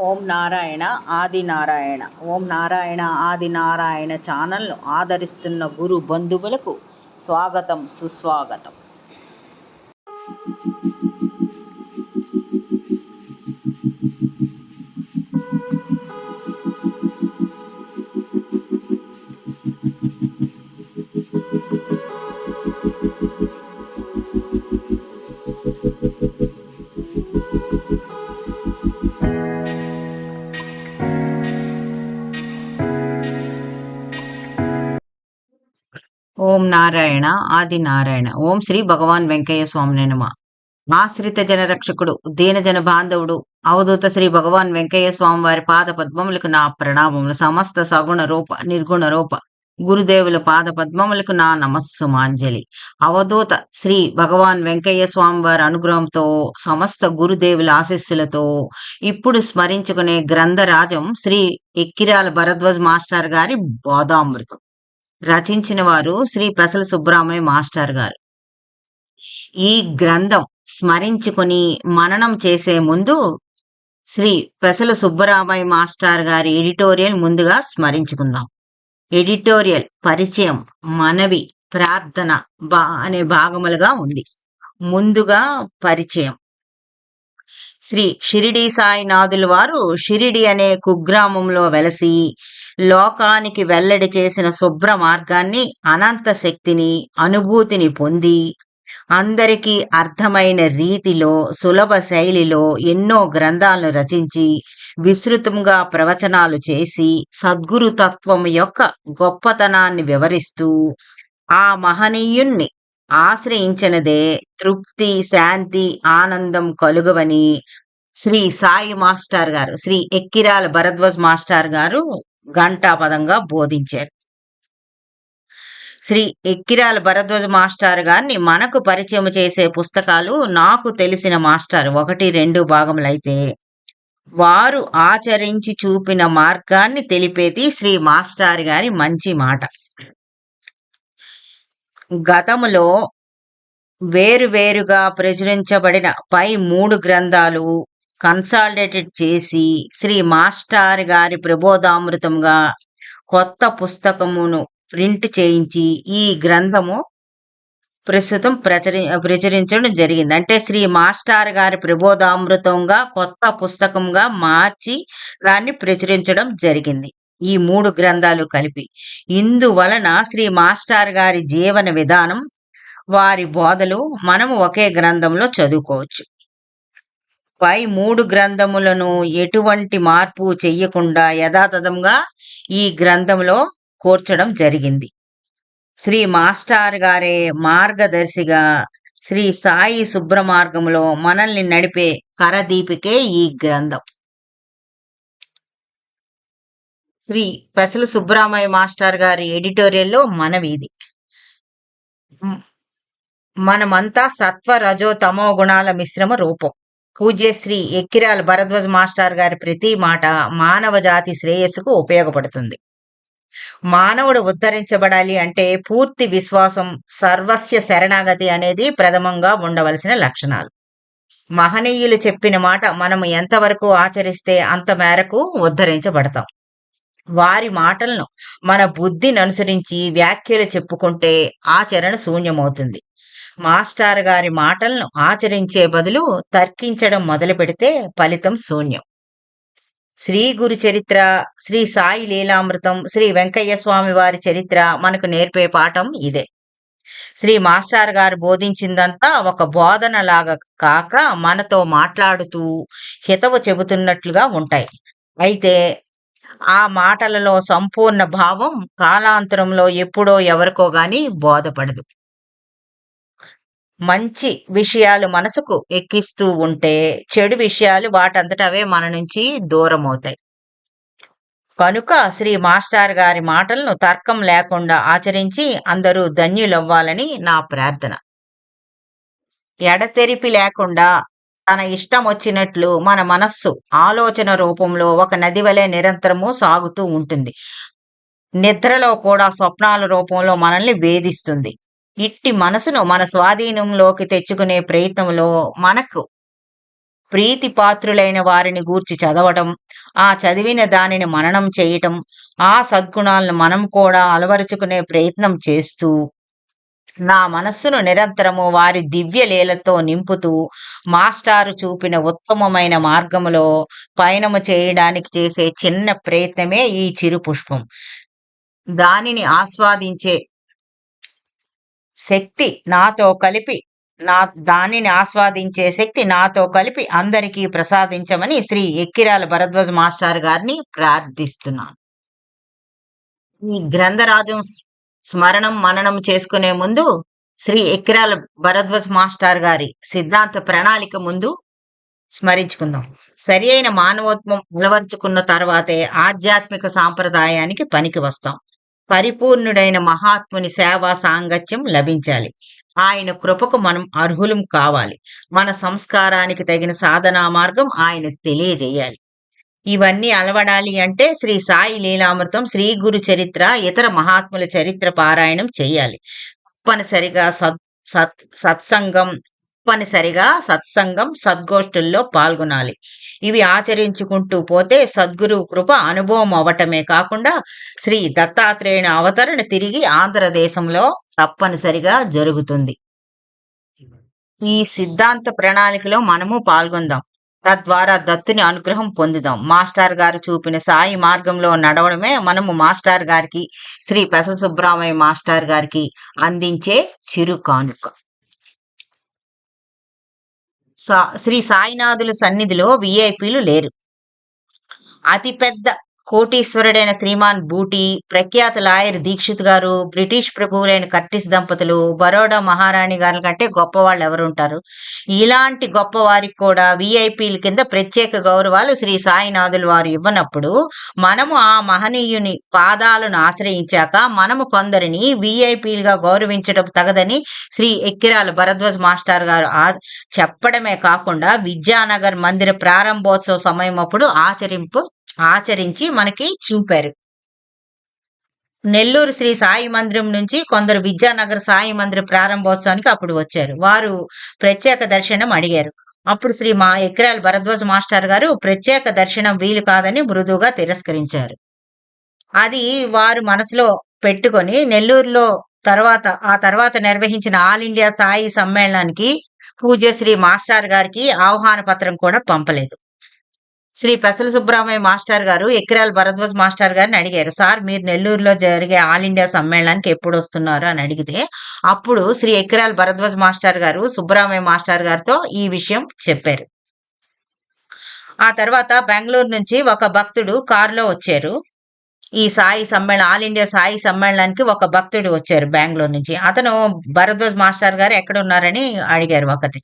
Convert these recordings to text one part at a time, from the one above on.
ఓం నారాయణ ఆది నారాయణ. ఓం నారాయణ ఆది నారాయణ ఛానల్ను ఆదరిస్తున్న గురు బంధువులకు స్వాగతం, సుస్వాగతం. ఓం నారాయణ ఆది నారాయణ. ఓం శ్రీ భగవాన్ వెంకయ్య స్వామి నమ. ఆశ్రిత జన రక్షకుడు, దీనజన బాంధవుడు, అవధూత శ్రీ భగవాన్ వెంకయ్య స్వామి వారి పాద పద్మములకు నా ప్రణామములు. సమస్త సగుణ రూప నిర్గుణ రూప గురుదేవుల పాద పద్మములకు నా నమస్సుమాంజలి. అవధూత శ్రీ భగవాన్ వెంకయ్య స్వామి వారి అనుగ్రహంతో, సమస్త గురుదేవుల ఆశీస్సులతో ఇప్పుడు స్మరించుకునే గ్రంథరాజం శ్రీ ఎక్కిరాల భరద్వాజ్ మాస్టర్ గారి బోధామృతం. రచించిన వారు శ్రీ పెసల సుబ్బరామయ్య మాస్టర్ గారు. ఈ గ్రంథం స్మరించుకుని మననం చేసే ముందు శ్రీ పెసల సుబ్బరామయ్య మాస్టర్ గారి ఎడిటోరియల్ ముందుగా స్మరించుకుందాం. ఎడిటోరియల్ పరిచయం, మనవి, ప్రార్థన అనే భాగములుగా ఉంది. ముందుగా పరిచయం. శ్రీ షిరిడి సాయినాథుల వారు షిరిడి అనే కుగ్రామంలో వెలసి లోకానికి వెల్లడి చేసిన శుభ్ర మార్గాన్ని, అనంత శక్తిని, అనుభూతిని పొంది అందరికీ అర్థమైన రీతిలో సులభ శైలిలో ఎన్నో గ్రంథాలను రచించి విస్తృతంగా ప్రవచనాలు చేసి సద్గురు తత్వం యొక్క గొప్పతనాన్ని వివరిస్తూ ఆ మహనీయుణ్ణి ఆశ్రయించినదే తృప్తి, శాంతి, ఆనందం కలుగవని శ్రీ సాయి మాస్టర్ గారు, శ్రీ ఎక్కిరాల భరద్వాజ్ మాస్టర్ గారు ఘంటాపదంగా బోధించారు. శ్రీ ఎక్కిరాల భరద్వాజ్ మాస్టర్ గారిని మనకు పరిచయం చేసే పుస్తకాలు నాకు తెలిసిన మాస్టర్ 1-2 భాగములైతే, వారు ఆచరించి చూపిన మార్గాన్ని తెలిపేది శ్రీ మాస్టర్ గారి మంచి మాట. గతములో వేరువేరుగా ప్రచురించబడిన పై 3 గ్రంథాలు కన్సాలిడేటెడ్ చేసి శ్రీ మాస్టర్ గారి ప్రబోధామృతంగా కొత్త పుస్తకమును ప్రింట్ చేయించి ఈ గ్రంథము ప్రస్తుతం ప్రచురించడం జరిగింది. అంటే శ్రీ మాస్టర్ గారి ప్రబోధామృతంగా కొత్త పుస్తకంగా మార్చి దాన్ని ప్రచురించడం జరిగింది, ఈ 3 గ్రంథాలు కలిపి. ఇందువలన శ్రీ మాస్టర్ గారి జీవన విధానం, వారి బోధలు మనము ఒకే గ్రంథంలో చదువుకోవచ్చు. పై 3 గ్రంథములను ఎటువంటి మార్పు చెయ్యకుండా యథాతథంగా ఈ గ్రంథంలో కూర్చడం జరిగింది. శ్రీ మాస్టర్ గారే మార్గదర్శిగా శ్రీ సాయి శుభ్ర మార్గంలో మనల్ని నడిపే కరదీపికే ఈ గ్రంథం. శ్రీ పెసల సుబ్బరామయ్య మాస్టర్ గారి ఎడిటోరియల్లో మనవిది. మనమంతా సత్వ రజో తమో గుణాల మిశ్రమ రూపం. పూజ్య శ్రీ ఎక్కిరాల భరద్వాజ్ మాస్టర్ గారి ప్రతి మాట మానవ జాతి శ్రేయస్సుకు ఉపయోగపడుతుంది. మానవుడు ఉద్ధరించబడాలి అంటే పూర్తి విశ్వాసం, సర్వస్య శరణాగతి అనేది ప్రథమంగా ఉండవలసిన లక్షణాలు. మహనీయులు చెప్పిన మాట మనము ఎంతవరకు ఆచరిస్తే అంత మేరకు ఉద్ధరించబడతాం. వారి మాటలను మన బుద్ధిని అనుసరించి వ్యాఖ్యలు చెప్పుకుంటే ఆచరణ శూన్యమవుతుంది. మాస్టర్ గారి మాటలను ఆచరించే బదులు తర్కించడం మొదలు పెడితే ఫలితం శూన్యం. శ్రీ గురు చరిత్ర, శ్రీ సాయి లీలామృతం, శ్రీ వెంకయ్య స్వామి వారి చరిత్ర మనకు నేర్పే పాఠం ఇదే. శ్రీ మాస్టర్ గారు బోధించిందంతా ఒక బోధనలాగా కాక మనతో మాట్లాడుతూ హితవు చెబుతున్నట్లుగా ఉంటాయి. అయితే ఆ మాటలలో సంపూర్ణ భావం కాలాంతరంలో ఎప్పుడో ఎవరికో గాని బోధపడదు. మంచి విషయాలు మనసుకు ఎక్కిస్తూ ఉంటే చెడు విషయాలు వాటంతటవే మన నుంచి దూరం అవుతాయి. కనుక శ్రీ మాస్టర్ గారి మాటలను తర్కం లేకుండా ఆచరించి అందరూ ధన్యులవ్వాలని నా ప్రార్థన. ఎడతెరిపి లేకుండా తన ఇష్టం వచ్చినట్లు మన మనస్సు ఆలోచన రూపంలో ఒక నది వలె నిరంతరము సాగుతూ ఉంటుంది. నిద్రలో కూడా స్వప్నాల రూపంలో మనల్ని వేధిస్తుంది. ఇట్టి మనసును మన స్వాధీనంలోకి తెచ్చుకునే ప్రయత్నంలో మనకు ప్రీతిపాత్రులైన వారిని గూర్చి చదవటం, ఆ చదివిన దానిని మననం చేయటం, ఆ సద్గుణాలను మనం కూడా అలవరుచుకునే ప్రయత్నం చేస్తూ నా మనస్సును నిరంతరము వారి దివ్య లీలతో నింపుతూ మాస్టారు చూపిన ఉత్తమమైన మార్గములో పయనము చేయడానికి చేసే చిన్న ప్రయత్నమే ఈ చిరు పుష్పం. దానిని ఆస్వాదించే శక్తి నాతో కలిపి నా దానిని ఆస్వాదించే శక్తి నాతో కలిపి అందరికీ ప్రసాదించమని శ్రీ ఎక్కిరాల భరద్వాజ మాస్టర్ గారిని ప్రార్థిస్తున్నాను. ఈ గ్రంథరాజం స్మరణం మననం చేసుకునే ముందు శ్రీ ఎక్కిరాల భరద్వాజ మాస్టర్ గారి సిద్ధాంత ప్రణాళిక ముందు స్మరించుకుందాం. సరి అయిన మానవత్వం అలవర్చుకున్న తర్వాతే ఆధ్యాత్మిక సాంప్రదాయానికి పనికి వస్తాం. పరిపూర్ణుడైన మహాత్ముని సేవా సాంగత్యం లభించాలి. ఆయన కృపకు మనం అర్హులం కావాలి. మన సంస్కారానికి తగిన సాధనా మార్గం ఆయన తెలియజేయాలి. ఇవన్నీ అలవడాలి అంటే శ్రీ సాయి లీలామృతం, శ్రీ గురు చరిత్ర, ఇతర మహాత్ముల చరిత్ర పారాయణం చేయాలి. తప్పనిసరిగా సత్సంగం, సద్గోష్ఠుల్లో పాల్గొనాలి. ఇవి ఆచరించుకుంటూ పోతే సద్గురు కృప అనుభవం అవ్వటమే కాకుండా శ్రీ దత్తాత్రేయుని అవతరణ తిరిగి ఆంధ్రదేశంలో తప్పనిసరిగా జరుగుతుంది. ఈ సిద్ధాంత ప్రణాళికలో మనము పాల్గొందాం. తద్వారా దత్తుని అనుగ్రహం పొందుదాం. మాస్టర్ గారు చూపిన సాయి మార్గంలో నడవడమే మనము మాస్టర్ గారికి, శ్రీ పెస సుబ్రహ్మణ్య మాస్టర్ గారికి అందించే చిరు కానుక. శ్రీ సాయినాథుల సన్నిధిలో విఐపీలు లేరు. అతిపెద్ద కోటీశ్వరుడైన శ్రీమాన్ బూటీ, ప్రఖ్యాత లాయర్ దీక్షిత్ గారు, బ్రిటిష్ ప్రభువులైన కర్టిస్ దంపతులు, బరోడా మహారాణి గారి కంటే గొప్పవాళ్ళు ఎవరుంటారు? ఇలాంటి గొప్ప వారికి కూడా విఐపీల కింద ప్రత్యేక గౌరవాలు శ్రీ సాయినాథుల వారు ఇవ్వనప్పుడు మనము ఆ మహనీయుని పాదాలను ఆశ్రయించాక మనము కొందరిని విఐపీలుగా గౌరవించడం తగదని శ్రీ ఎక్కిరాల భరద్వాజ మాస్టర్ గారు చెప్పడమే కాకుండా విద్యానగర్ మందిర ప్రారంభోత్సవ సమయం అప్పుడు ఆచరించి మనకి చూపారు. నెల్లూరు శ్రీ సాయి మందిరం నుంచి కొందరు విద్యానగర్ సాయి మందిర ప్రారంభోత్సవానికి అప్పుడు వచ్చారు. వారు ప్రత్యేక దర్శనం అడిగారు. అప్పుడు శ్రీ ఎక్కిరాల భరద్వాజ మాస్టర్ గారు ప్రత్యేక దర్శనం వీలు కాదని మృదువుగా తిరస్కరించారు. అది వారు మనసులో పెట్టుకొని నెల్లూరులో ఆ తర్వాత నిర్వహించిన ఆల్ ఇండియా సాయి సమ్మేళనానికి పూజ్య శ్రీ మాస్టర్ గారికి ఆహ్వాన పత్రం కూడా పంపలేదు. శ్రీ పెసల సుబ్రహ్మణ్య మాస్టర్ గారు ఎక్కిరాల భరద్వాజ మాస్టర్ గారిని అడిగారు, సార్ మీరు నెల్లూరులో జరిగే ఆల్ ఇండియా సమ్మేళనానికి ఎప్పుడు వస్తున్నారు అని అడిగితే అప్పుడు శ్రీ ఎక్కిరాల భరద్వాజ మాస్టర్ గారు సుబ్రహ్మణ్య మాస్టర్ గారితో ఈ విషయం చెప్పారు. ఆ తర్వాత బెంగళూరు నుంచి ఒక భక్తుడు కారులో వచ్చారు. ఈ ఆల్ ఇండియా సాయి సమ్మేళనానికి ఒక భక్తుడు వచ్చారు బెంగళూరు నుంచి. అతను భరద్వాజ మాస్టర్ గారు ఎక్కడ ఉన్నారని అడిగారు. ఒకటి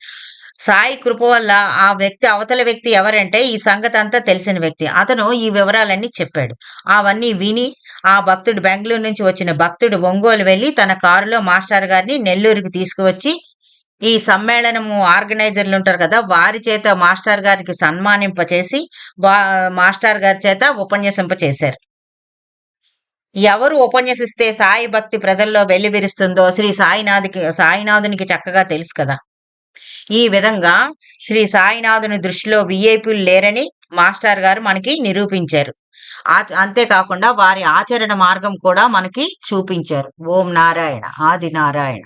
సాయి కృప వల్ల ఆ వ్యక్తి అవతల వ్యక్తి ఎవరంటే ఈ సంగతి అంతా తెలిసిన వ్యక్తి. అతను ఈ వివరాలన్నీ చెప్పాడు. అవన్నీ విని ఆ భక్తుడు, బెంగళూరు నుంచి వచ్చిన భక్తుడు ఒంగోలు వెళ్లి తన కారులో మాస్టర్ గారిని నెల్లూరుకి తీసుకువచ్చి ఈ సమ్మేళనము ఆర్గనైజర్లు ఉంటారు కదా, వారి చేత మాస్టర్ గారికి సన్మానింపచేసి మాస్టర్ గారి చేత ఉపన్యసింపచేశారు. ఎవరు ఉపన్యసిస్తే సాయి భక్తి ప్రజల్లో వెల్లివిరుస్తుందో శ్రీ సాయినాథునికి చక్కగా తెలుసు కదా. ఈ విధంగా శ్రీ సాయినాథుని దృష్టిలో విఐపీలు లేరని మాస్టర్ గారు మనకి నిరూపించారు. అంతేకాకుండా వారి ఆచరణ మార్గం కూడా మనకి చూపించారు. ఓం నారాయణ, ఆది నారాయణ.